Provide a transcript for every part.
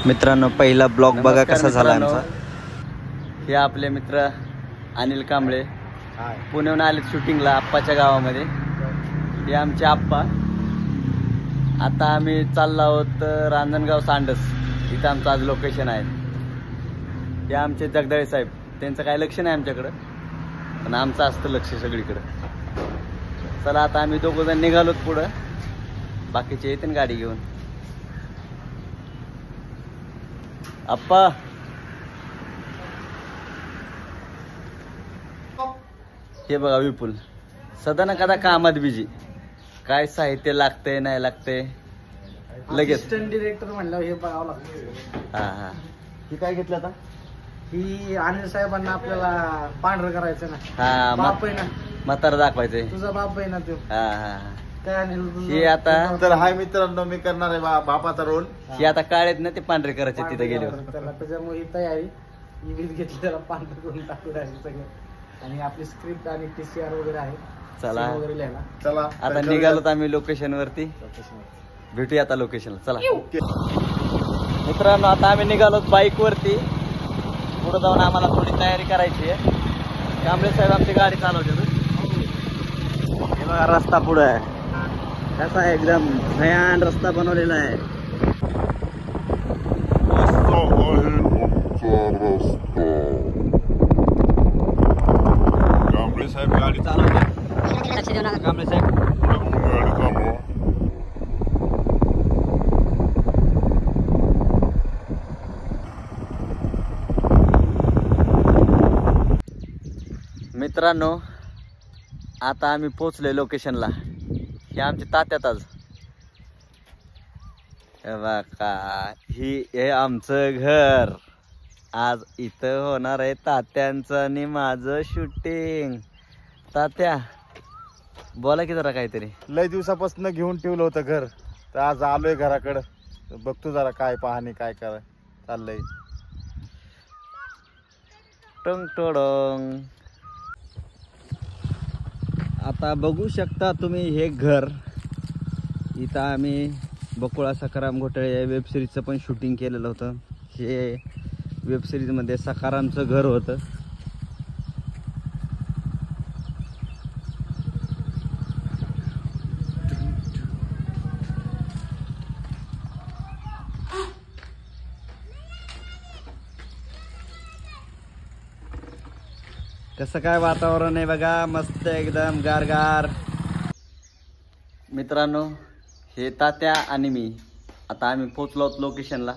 मित्रांनो पहिला ब्लॉग बघा कसा झाला आमचा। हे आपले मित्र अनिल कांबळे पुण्याहून आले शूटिंगला आप्पाच्या गावामध्ये। हे आमचे आप्पा। आता आम्ही चाललो आहोत रांजणगाव सांडस, इथं आमचं आज लोकेशन आहे। हे आमचे जगदाळे साहेब, त्यांचं काय लक्ष नाही आमच्याकडं, पण आमचं असतं लक्ष सगळीकडं। चला आता आम्ही दोघं जण निघालोत पुढं, बाकीचे येतील गाडी घेऊन। अप्पा हे बघा विपुल सदा ना कदा कामात बिजी, काय साहित्य लागतंय नाही लागतंय लगेच। असिस्टंट डिरेक्टर म्हणलं हे बघावं लागतं। हा हा ही काय घेतलं आता? ही अनिल साहेबांना आपल्याला पांढरं करायचं ना। हा बाप आहे ना, म्हातारा दाखवायचंय। तुझा बाप आहे ना तो। हा हा काय अनिल हे आता तर हाय मित्रांनो, मी करणार आहे बापाचा रोल। हे आता काळेत ना ते पांढरे करायचे तिथे गेल्यावर। त्याला त्याच्यामुळे ही तयारी ही वीज घेतली, त्याला पांढरं करून टाकू राहिले सगळं। आणि आपली स्क्रिप्ट आणि TCR वगैरे आहे, चला वगैरे लिहायला। चला आता निघालोत आम्ही लोकेशन वरती, भेटूया आता लोकेशनला। चला मित्रांनो आता आम्ही निघालोत बाईक वरती, पुढे जाऊन आम्हाला थोडी तयारी करायची आहे। कांबळे साहेब आमची गाडी चालवते। हे बघा रस्ता पुढे आहे, कसा एकदम भयान रस्ता बनवलेला आहे। कांबळे साहेब गाडी चालवतात। कांबळे साहेब गाडी चालवा। मित्रांनो आता आम्ही पोहोचलोय लोकेशनला। हे आमचे तात्यात आज हे बघा, हे आमचं घर। आज इथं होणार आहे तात्यांचं आणि माझं शूटिंग। तात्या बोला की जरा काहीतरी। लय दिवसापासून घेऊन ठेवलं होतं घर, तर आज आलोय घराकडं। बघतो जरा काय पाहणी काय काय चाललंय। टंग टोडंग आता बघू शकता तुम्ही हे घर। इथं आम्ही बकुळा सखाराम घोटाळे या वेबसिरीजचं पण शूटिंग केलेलं होतं। हे वेबसिरीजमध्ये सखारामचं घर होतं। कसं काय वातावरण आहे बघा, मस्त एकदम गारगार। मित्रांनो हे तात्या आणि मी, आता आम्ही पोचलो आहोत लोकेशनला।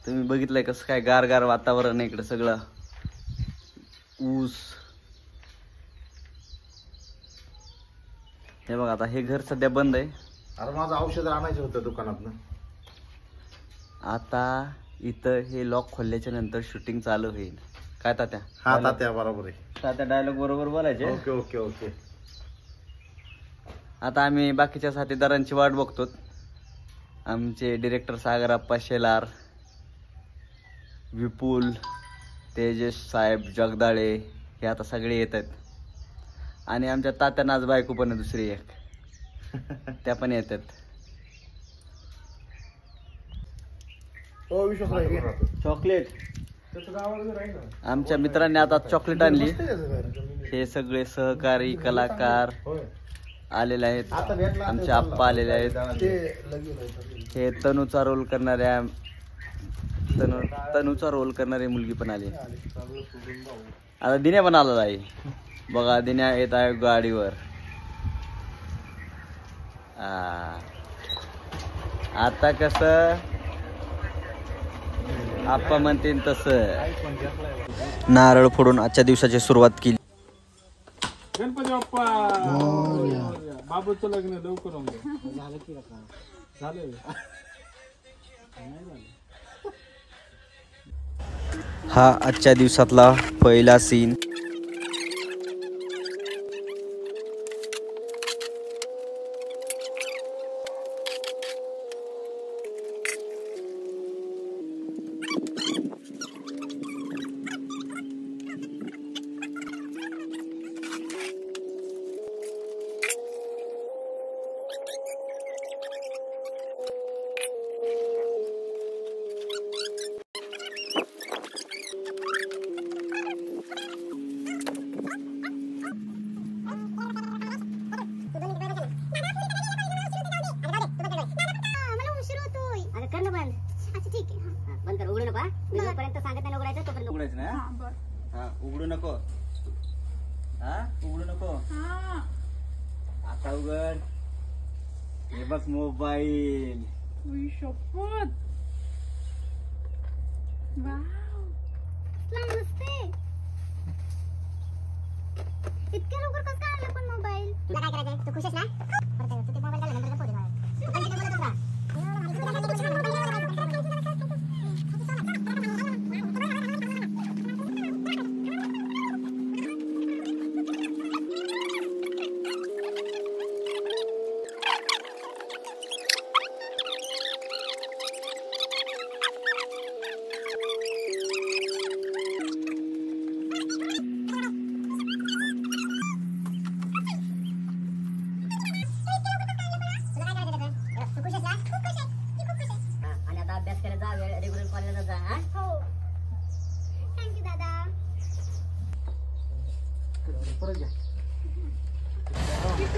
तुम्ही बघितलंय कसं काय गारगार वातावरण आहे इकडे, सगळं ऊस। हे बघा आता हे घर सध्या बंद आहे। अरे माझं औषध आणायचं होतं दुकानातनं। आता इथं हे लॉक खोलल्याच्या नंतर शूटिंग चालू होईल। काय तात्या? हा तात्या बरोबर आहे। तात्या डायलॉग बरोबर बोलायचे। Okay okay okay. आता आम्ही बाकीच्या साथीदारांची वाट बघतो। आमचे डिरेक्टर सागर अप्पा शेलार, विपुल, तेजस साहेब जगदाळे हे आता सगळे येत आहेत। आणि आमच्या तात्यांना आज बायको पण आहे दुसरी एक, त्या पण येतात। चॉकलेट आमच्या मित्रांनी आता चॉकलेट आणली। हे सगळे सहकारी कलाकार आलेले आहेत, आमचे आप्पा आलेले आहेत। हे तनूचा रोल करणाऱ्या तनूचा रोल करणारी मुलगी पण आली। आता दिन्या पण आलेला आहे बघा, दिन्या येत आहे गाडीवर। आता कसं आप्पा म्हणतील तसं नारळ फोडून आजच्या दिवसाची सुरुवात केली। गणपती बाप्पा बाबूचं लग्न लवकर झालं की झालं। हा आजच्या दिवसातला पहिला सीन। हा मी जोपर्यंत सांगत नाही उघडायचं तोपर्यंत उघडायचं नाही हा? हा उघडू नको. हा उघडू नको. आता उघड. हे बघ मोबाईल. नमस्ते. इतक्या लवकर कसं काय आणलं पण मोबाईल? तुला काय करायचंय? तू खुश आहेस ना? परत तू ते मोबाईल काढला नंतर फोटो काढ. तू कंटिन्यू बोलत राहा.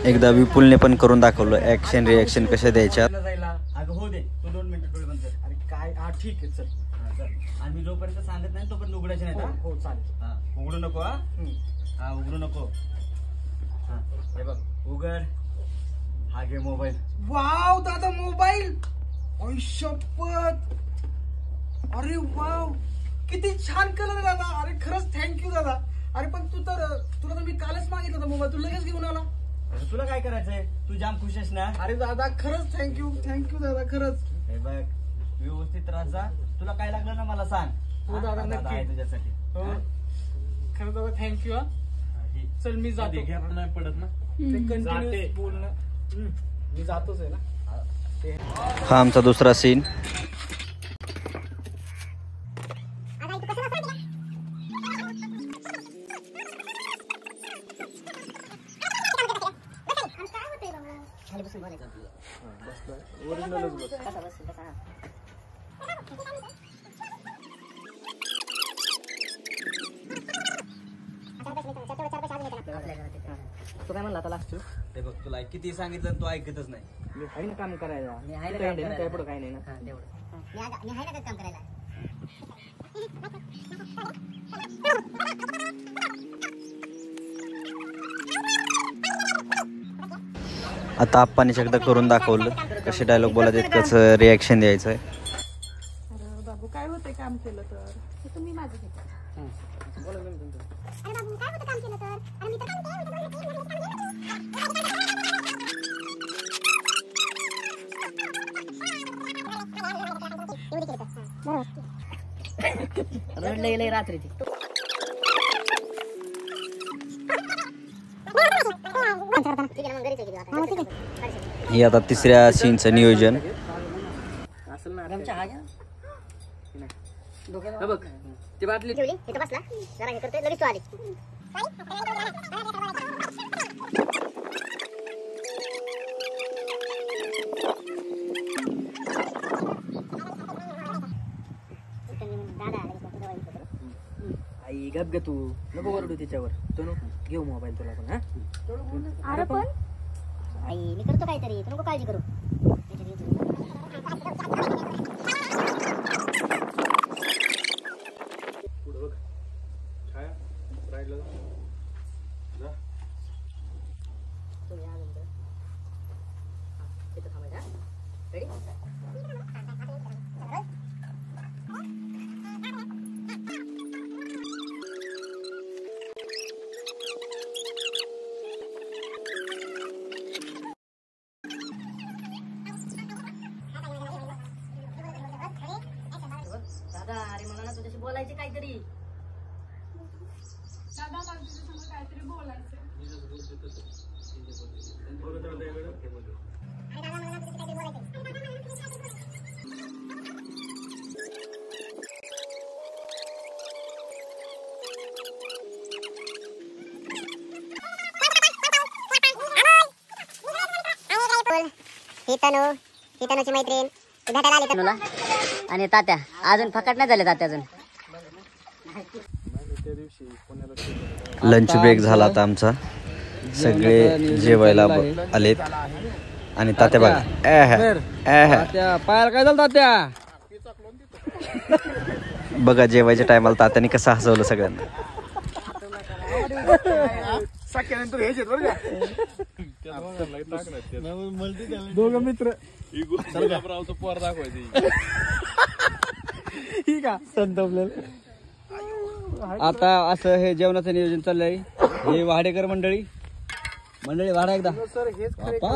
एकदा विपुलने पण करून दाखवलं ऍक्शन रिॲक्शन कशा द्यायच्या. अगं हो दे. तू 2 मिनिटं डोळे बंद कर. अरे काय हा ठीक आहे चल. हा, चल. आणि मी जोपर्यंत सांगत नाही तोपर्यंत उघडायचे नाही. हो चालेल. हा उघडू नको. हा हा उघडू नको. हा हे बघ उघड. हा घे मोबाईल. वाव दादा मोबाईल. ओय शपथ. अरे वाव किती छान कलर दादा. अरे खरंच थँक्यू दादा. अरे पण तुला तर मी कालच मागितलं होता मोबाईल. तू लगेच घेऊन आला. तुला काय करायचंय? तू जाम खुश आहेस ना? अरे दादा खरंच थँक्यू दादा खरंच. हे बघ व्यवस्थित राहा जा. तुला काय लागलं ना मला सांग. हो दादा, हा, नक्की. आहे तुझ्यासाठी. हो. हा? खरं दादा थँक्यू. चल मी जातो. नाही पडत ना. ते कंटिन्यू बोलणं. मी जातोच आहे ना. हा आमचा दुसरा सीन. तू काय म्हणला आता लास्ट? हे बघ तुला किती सांगितलं तू ऐकतच नाही. मी आहे ना काम करायला. मी आहे ना काय काम नाही ना, करायला. काय पुढं काय नाही ना. मी आहे ना काम करायला. आता आप्पाने एकदा करून दाखवलं कसे डायलॉग बोलायचे कसं रिॲक्शन द्यायचं आहे. बाबू काय होते काम केलं तर तुम्ही माझं घेता. अरे बाबू काय होतं काम केलं तर? अरे मी तर काम रडले रात्री ती. हे आता तिसऱ्या सीनचं नियोजन. असेल ना. बघ ती बाटली ठेवली इथं बसला जरा हे करते लगेच तू आली. आई गप ग तू. नको ओरडू तिच्यावर. तू घेऊ मोबाईल तुला पण. हा अरे पण आई मी करतो काहीतरी तू नको काळजी करू. दादा अरे मला ना तुझ्याशी बोलायचे काहीतरी. दादा मला तुझ्यासमोर काहीतरी बोलायचं. ही तनुची मैत्रीण भेटायला आली तनुला. आणि तात्या अजून फकट नाही झाले. तात्या अजून लंच ब्रेक झाला आता आमचा. सगळे जेवायला आलेत आणि तात्या बघा पायाला काय झालं तात्या? बघा जेवायच्या टायमाला तात्याने कसं हसवलं सगळ्यांना. दोघं मित्र पोर दाखवायचे. आता असं हे जेवणाचं नियोजन चाललंय. हे वाडेकर मंडळी वाडा एकदा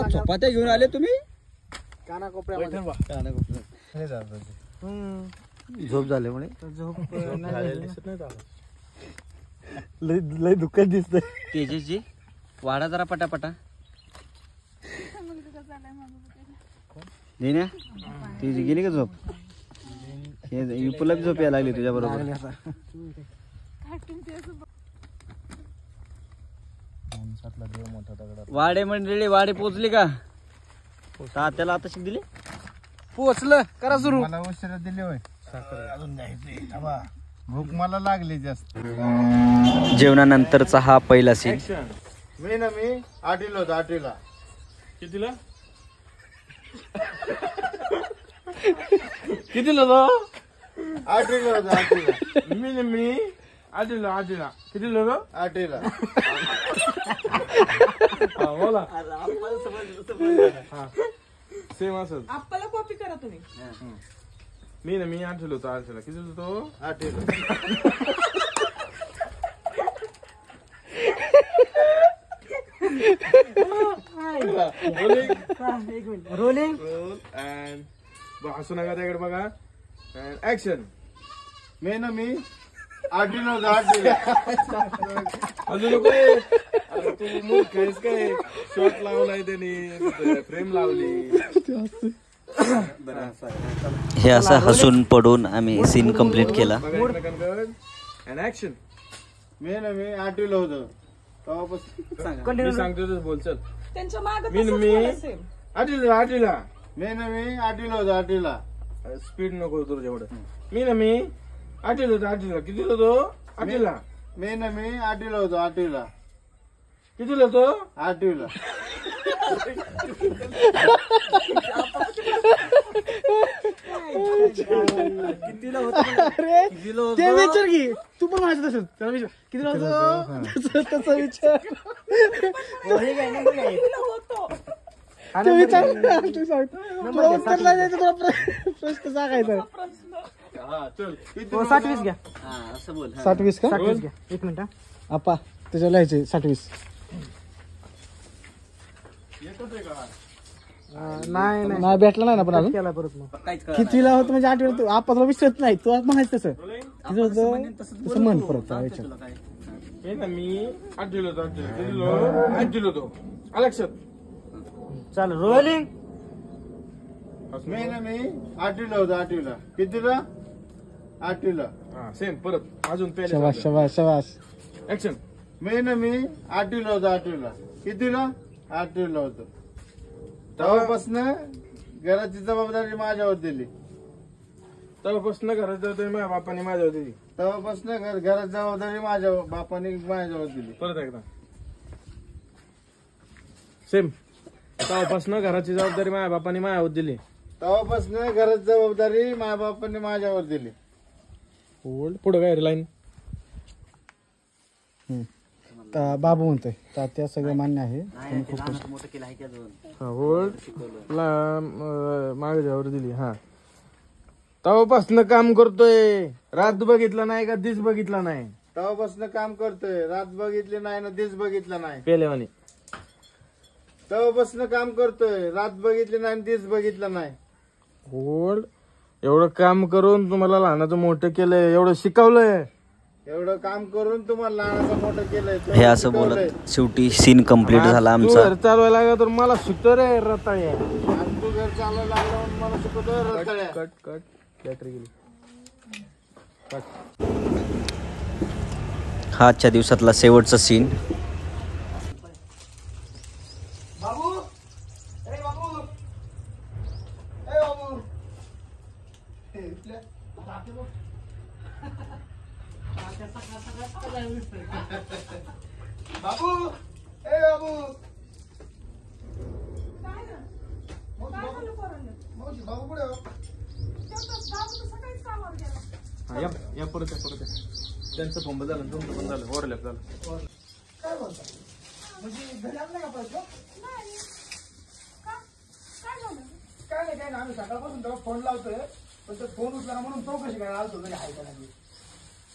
चपात्या घेऊन आले तुम्ही. झोप झाल्यामुळे लय दुःख दिसतंय. तेजसजी वाडा जरा पटापटा. देण्या तुझी गेली का झोप? विपुला बी झोप यायला लागली तुझ्या बरोबर. वाडे मंडळी वाडे पोचली का? तात्याला आता शिक दिली. पोचलं करा सुरू. मला उशिरा दिली होय. भूक मला लागली जास्त. जेवणानंतरचा हा पहिला सीन. मी आठवीला होतो. आठवीला कितीला कितीला तो? आठवीला होतो. आठवीला मी आठवीला कितीला तो? आठवीला. हा, बोला. सेम असं. आप्पाला कॉपी करा तुम्ही. मी आठवीला होतो. आठवीला कितीला तो? आठवीला. रोलिंग अँड हसू नका त्याकडे बघा. ऍक्शन. मी आठवीला होतो. आठवीला. अजून नको. अरे तू मूर्ख आहेस काय? शॉट लावलाय त्याने, फ्रेम लावली. हे असं हसून पडून आम्ही सीन कंप्लीट केला. And action. मी आठवीला होतो तेव्हापासून. मी सांगतो तसं बोल चल. त्यांच्या मागे मी आठवीला मी आठवीला होतो. आठवीला. स्पीड नको तुझ्या एवढं. मी आठवीला होतो. आठवीला कितीला होतो? आठवीला. मी आठवीला होतो. आठवीला. कितीला होतो? आठवीला. ते विचार की तू पण माझं तसंच. त्याला विचार किती होतो तसा विचार. ते विचार तू सांग. तुला उत्तर नाही द्यायचं, तुला प्रश्न सांगायचा. हा चल. 60-20 घ्या. असं बोल. 60-20 का? 60-20 घ्या. एक मिनिट. आपा त्याच्यावर लिहायचे 60-20. नाही भेटला नाही ना पण अजून केला परत. मग कितीला होतं म्हणजे आठवलं. तू आपा तुला विचारत नाही, तू म्हणायचं तसं किती होतं तसं म्हण परत. मी आठवीला होतो. आठवीला होतो. लक्षात. चाल रोलिंग. मी आठवीला होतो. आठवीला. कितीला? आठवीला. हा सेम परत अजून शबाश शबाश शबाश. ऍक्शन. मी आठवीला होतो. आठवीला. कितीला? आठवीला होतो. तेव्हापासून घराची जबाबदारी माझ्यावर दिली. तेव्हापासून घरात माझ्या बापाने माझ्यावर दिली. तेव्हापासून घराची जबाबदारी माझ्या बापाने माझ्यावर दिली. परत एकदा सेम. तेव्हापासून घराची जबाबदारी माझ्या बापाने माझ्यावर दिली. तेव्हापासून घराची जबाबदारी माझ्या बापाने माझ्यावर दिली. पुढे काय लाईन? बाबू म्हणतोय तात्या सगळं मान्य आहे. मोठं केलं आहे की अजून? माझ्यावर दिली. हा तेव्हापासून काम करतोय. रात बघितला नाही का दिस बघितला नाही? तेव्हापासून काम करतोय. रात बघितली नाही ना दिस बघितला नाही. पेलेवानी. तेव्हापासून काम करतोय. रात बघितली नाही दिस बघितला नाही. होल्ड. एवढं काम करून तुम्हाला लहानाचं मोठं केलंय, एवढं शिकवलंय. एवढं काम करून तुम्हाला लहानाचं मोठं केलंय. हे असं बोलत शेवटी सीन कंप्लीट झाला तू आमचा. घर चालवायला लागला तर मला शिकतो रे रताळ्या. आणि तू घर चालवायला लागला म्हणून मला शिकवतोय रताळ्या. कट कट बॅटरी गेली. हा आजच्या दिवसातला शेवटचा सीन. बाबू अरे बाबू ए बाबू बाबू ए बाबू बाबू कुठे हो? सकाळीच कामावर गेला. या परत त्यांचं पंप झालं तुमचं पण झालं ओव्हरलॅप झालं. काय बोलता म्हणजे घरी आणलं का परत काय नाही आम्ही सकाळपासून तेव्हा फोन लावतोय पण तो फोन उचला म्हणून चौकशी करायला आलतो घरी आहे का नाही.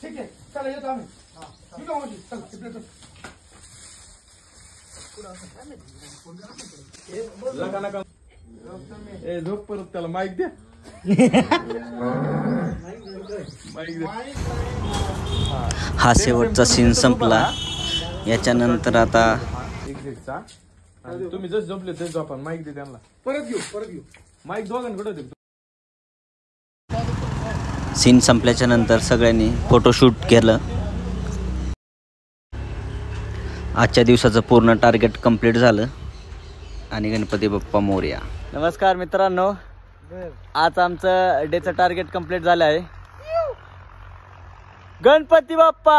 ठीक आहे चला येतो आम्ही. ठीक आहे मावशी चला तिकडे चल. नका ए झोप परत त्याला माईक द्या. माईक द्या. हा शेवटचा सीन संपला. याच्यानंतर आता एक्झिटचा आणि तुम्ही जस झोपले तस झोपा. माईक दे त्यांना. परत घेऊ माईक दोघांकडे होते. सीन संपल्याच्या नंतर सगळ्यांनी फोटोशूट केलं. आजच्या दिवसाचं पूर्ण टार्गेट कंप्लीट झालं आणि गणपती बाप्पा मोरया. नमस्कार मित्रांनो, आज आमचं डेचं टार्गेट कंप्लीट झालं आहे. गणपती बाप्पा